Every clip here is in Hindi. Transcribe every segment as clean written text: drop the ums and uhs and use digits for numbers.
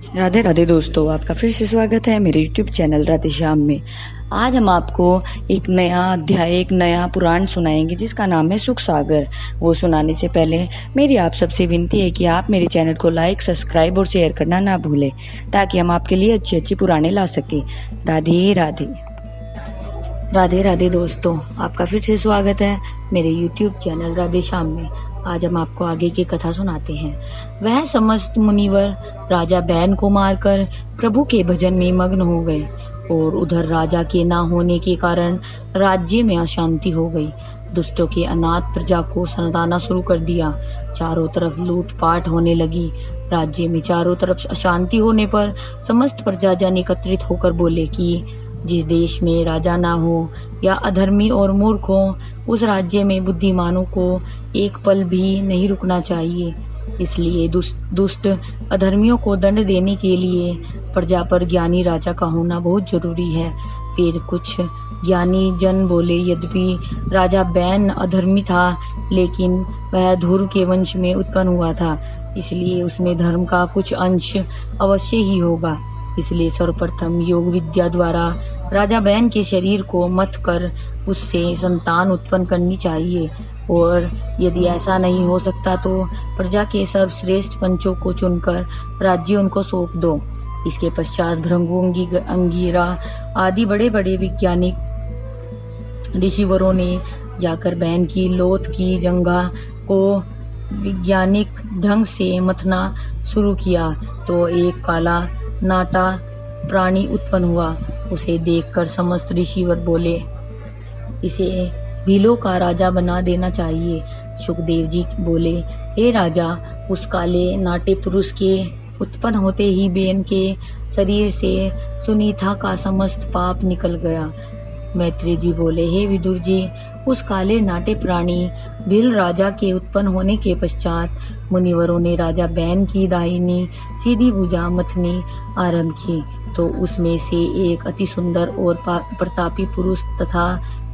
राधे राधे दोस्तों, आपका फिर से स्वागत है मेरे YouTube चैनल राधे श्याम में। आज हम आपको एक नया अध्याय, एक नया पुराण सुनाएंगे जिसका नाम है सुख सागर। वो सुनाने से पहले मेरी आप सबसे विनती है कि आप मेरे चैनल को लाइक, सब्सक्राइब और शेयर करना ना भूलें, ताकि हम आपके लिए अच्छी अच्छी पुराने ला सकें। राधे राधे। राधे राधे दोस्तों, आपका फिर से स्वागत है मेरे YouTube चैनल राधे श्याम में। आज हम आपको आगे की कथा सुनाते हैं। वह समस्त मुनिवर राजा बैन को मारकर प्रभु के भजन में मग्न हो गए और उधर राजा के ना होने के कारण राज्य में अशांति हो गई। दुष्टों के अनाथ प्रजा को सताना शुरू कर दिया। चारों तरफ लूटपाट होने लगी। राज्य में चारों तरफ अशांति होने पर समस्त प्रजाजन एकत्रित होकर बोले कि जिस देश में राजा ना हो या अधर्मी और मूर्ख हो, उस राज्य में बुद्धिमानों को एक पल भी नहीं रुकना चाहिए। इसलिए दुष्ट अधर्मियों को दंड देने के लिए प्रजा पर ज्ञानी राजा का होना बहुत जरूरी है। फिर कुछ ज्ञानी जन बोले, यद्यपि राजा बैन अधर्मी था, लेकिन वह धुर के वंश में उत्पन्न हुआ था, इसलिए उसमें धर्म का कुछ अंश अवश्य ही होगा। इसलिए सर्वप्रथम योग विद्या द्वारा राजा बैन के शरीर को मथ कर उससे संतान उत्पन्न करनी चाहिए, और यदि ऐसा नहीं हो सकता तो प्रजा के सर्वश्रेष्ठ पंचों को चुनकर राज्य उनको सौंप दो। इसके पश्चात भृगु, अंगिरा आदि बड़े बड़े वैज्ञानिक ऋषिवरों ने जाकर बैन की लोथ की जंघा को वैज्ञानिक ढंग से मथना शुरू किया तो एक काला नाटा प्राणी उत्पन्न हुआ। उसे देखकर समस्त ऋषिवर बोले, इसे भीलों का राजा बना देना चाहिए। सुखदेव जी बोले, हे राजा, उस काले नाटे पुरुष के उत्पन्न होते ही बैन के शरीर से सुनीता का समस्त पाप निकल गया। मैत्री जी बोले, हे विदुर जी, उस काले नाटे प्राणी भील राजा के उत्पन्न होने के पश्चात मुनिवरों ने राजा बैन की दाहिनी सीधी भुजा मथनी आरंभ की, तो उसमें से एक अति सुंदर और प्रतापी पुरुष तथा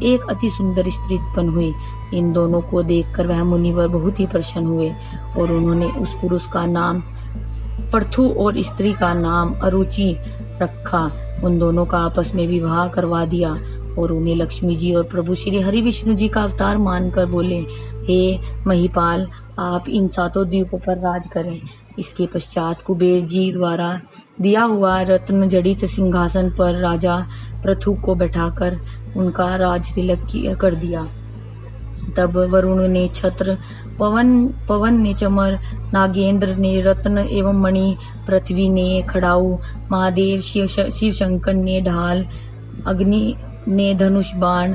एक अति सुंदर स्त्री उत्पन्न हुई। इन दोनों को देखकर वह मुनिवर बहुत ही प्रसन्न हुए और उन्होंने उस पुरुष का नाम पृथु और स्त्री का नाम अरुचि रखा। उन दोनों का आपस में विवाह करवा दिया और उन्हें लक्ष्मी जी और प्रभु श्री हरि विष्णु जी का अवतार मानकर बोले, हे महिपाल, आप इन सातों द्वीपों पर राज करें। इसके पश्चात कुबेर जी द्वारा दिया हुआ रत्न जड़ित सिंहासन पर राजा पृथु को बैठाकर उनका राज तिलक कर दिया। तब वरुण ने छत्र, पवन ने चमर, नागेंद्र ने रत्न एवं मणि, पृथ्वी ने खड़ाऊ, महादेव शिव शंकर ने ढाल, अग्नि ने धनुष बाण,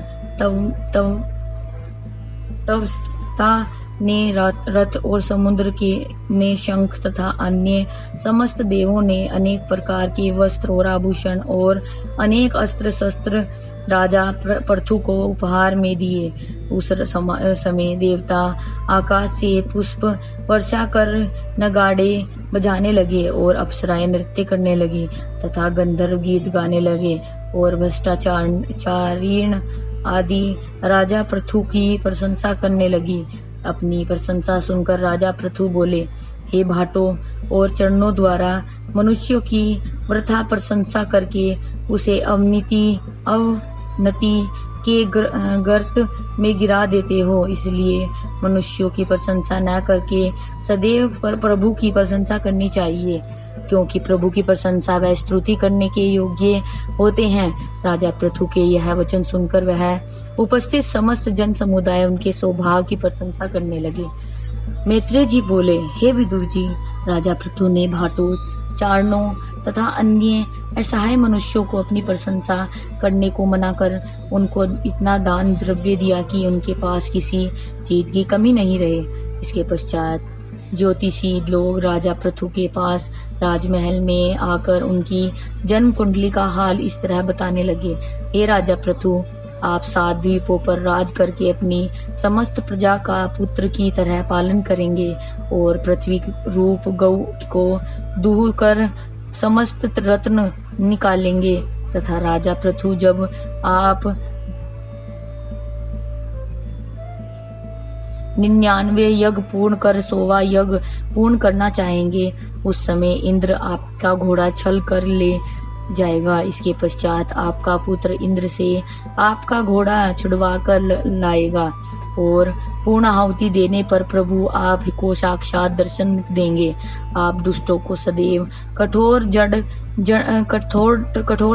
तवस्ता ने रथ और समुद्र के ने शंख तथा अन्य समस्त देवों ने अनेक प्रकार के वस्त्र और आभूषण और अनेक अस्त्र शस्त्र राजा पृथु को उपहार में दिए। उस समय देवता आकाश से पुष्प वर्षा कर नगाड़े बजाने लगे और अप्सराएं नृत्य करने लगी तथा गंधर्व गीत गाने लगे और भ्रष्टाचारीण आदि राजा पृथु की प्रशंसा करने लगी। अपनी प्रशंसा सुनकर राजा पृथु बोले, हे भाटो और चरणों द्वारा मनुष्यों की वृथा प्रशंसा करके उसे अवनति के गर्त में गिरा देते हो। इसलिए मनुष्यों की प्रशंसा न करके सदैव प्रभु की प्रशंसा करनी चाहिए, क्योंकि प्रभु की प्रशंसा व स्तुति करने के योग्य होते हैं। राजा पृथु के यह वचन सुनकर वह उपस्थित समस्त जन समुदाय उनके स्वभाव की प्रशंसा करने लगे। मैत्रेय जी बोले, हे विदुर जी, राजा पृथु ने भाटों, चारणों तथा अन्य असहाय मनुष्यों को अपनी प्रशंसा करने को मना कर उनको इतना दान द्रव्य दिया कि उनके पास किसी चीज की कमी नहीं रहे। इसके पश्चात ज्योतिषी लोग राजा पृथु के पास राजमहल में आकर उनकी जन्म कुंडली का हाल इस तरह बताने लगे, हे राजा पृथु, आप 7 द्वीपों पर राज करके अपनी समस्त प्रजा का पुत्र की तरह पालन करेंगे और पृथ्वी रूप गौ को दूह कर समस्त रत्न निकालेंगे तथा राजा पृथु 99 यज्ञ पूर्ण कर 100वां यज्ञ पूर्ण करना चाहेंगे, उस समय इंद्र आपका घोड़ा छल कर ले जाएगा। इसके पश्चात आपका पुत्र इंद्र से आपका घोड़ा छुड़वा कर लाएगा और पूर्ण आहुति देने पर प्रभु आपको साक्षात दर्शन देंगे। आप दुष्टों को सदैव कठोर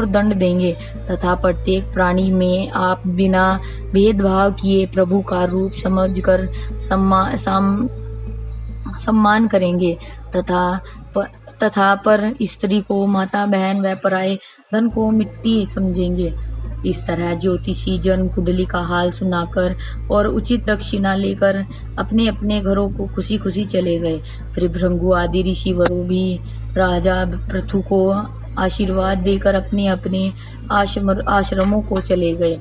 दंड देंगे तथा प्रत्येक प्राणी में आप बिना भेदभाव किए प्रभु का रूप समझकर सम्मान करेंगे तथा पर स्त्री को माता बहन व पराये धन को मिट्टी समझेंगे। इस तरह ज्योतिषी जन कुंडली का हाल सुनाकर और उचित दक्षिणा लेकर अपने अपने घरों को खुशी खुशी चले गए। फिर भृंगु आदि ऋषिवरों भी राजा पृथु को आशीर्वाद देकर अपने अपने आश्रमों को चले गए।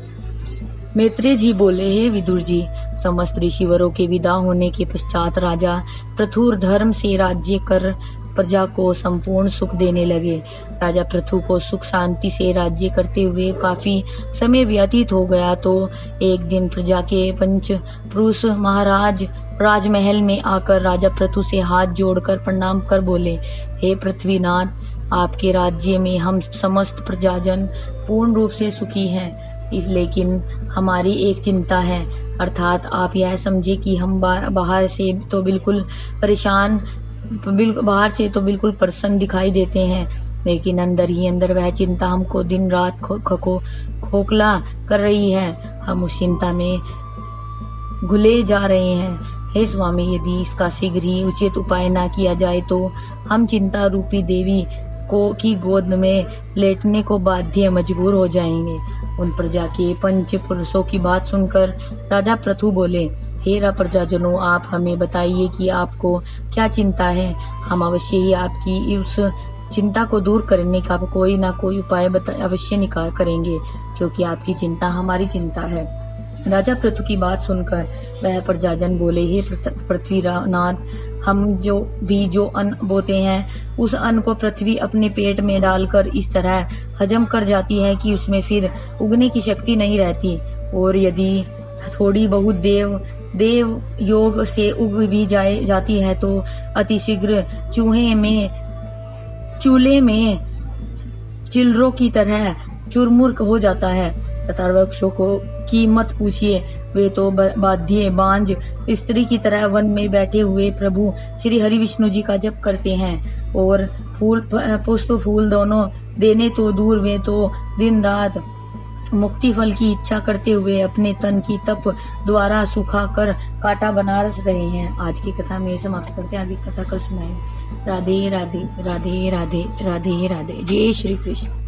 मैत्रेय जी बोले, हे विदुर जी, समस्त ऋषिवरों के विदा होने के पश्चात राजा पृथु धर्म से राज्य कर प्रजा को संपूर्ण सुख देने लगे। राजा पृथु को सुख शांति से राज्य करते हुए काफी समय व्यतीत हो गया तो एक दिन प्रजा के पंच पुरुष महाराज राजमहल में आकर राजा पृथु से हाथ जोड़कर प्रणाम कर बोले, हे पृथ्वीनाथ, आपके राज्य में हम समस्त प्रजाजन पूर्ण रूप से सुखी हैं, लेकिन हमारी एक चिंता है, अर्थात आप यह समझे कि हम बाहर से तो बिल्कुल प्रसन्न दिखाई देते हैं, लेकिन अंदर ही अंदर वह चिंता हमको दिन रात खोखला कर रही है। हम उस चिंता में घुले जा रहे हैं। हे स्वामी, यदि इसका शीघ्र ही उचित उपाय न किया जाए तो हम चिंता रूपी देवी की गोद में लेटने को बाध्य मजबूर हो जाएंगे। उन प्रजा के पंच पुरुषों की बात सुनकर राजा पृथु बोले, हे प्रजाजनों, आप हमें बताइए कि आपको क्या चिंता है। हम अवश्य ही आपकी उस चिंता को दूर करने का कोई ना कोई उपाय अवश्य निकाल करेंगे, क्योंकि आपकी चिंता हमारी चिंता है। राजा पृथु की बात सुनकर वह प्रजाजन बोले, हे पृथ्वीनाथ, हम जो अन्न बोते हैं उस अन्न को पृथ्वी अपने पेट में डालकर इस तरह हजम कर जाती है कि उसमें फिर उगने की शक्ति नहीं रहती, और यदि थोड़ी बहुत देव योग से उग भी जाती है तो अतिशीघ्र चूल्हे में चिलरों की तरह चुरमुर हो जाता है। तथा वृक्षों की मत पूछिए, वे तो बाध्य बांझ स्त्री की तरह वन में बैठे हुए प्रभु श्री हरि विष्णु जी का जप करते हैं, और पुष्प फूल दोनों देने तो दूर, वे तो दिन रात मुक्ति फल की इच्छा करते हुए अपने तन की तप द्वारा सुखा कर कांटा बना रहे हैं। आज की कथा में समाप्त करते हैं, आगे कथा कल सुनाएंगे। राधे राधे राधे राधे राधे राधे। जय श्री कृष्ण।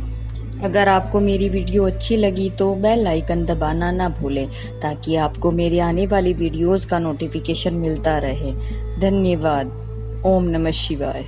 अगर आपको मेरी वीडियो अच्छी लगी तो बेल आइकन दबाना ना भूलें, ताकि आपको मेरे आने वाली वीडियोस का नोटिफिकेशन मिलता रहे। धन्यवाद। ओम नमः शिवाय।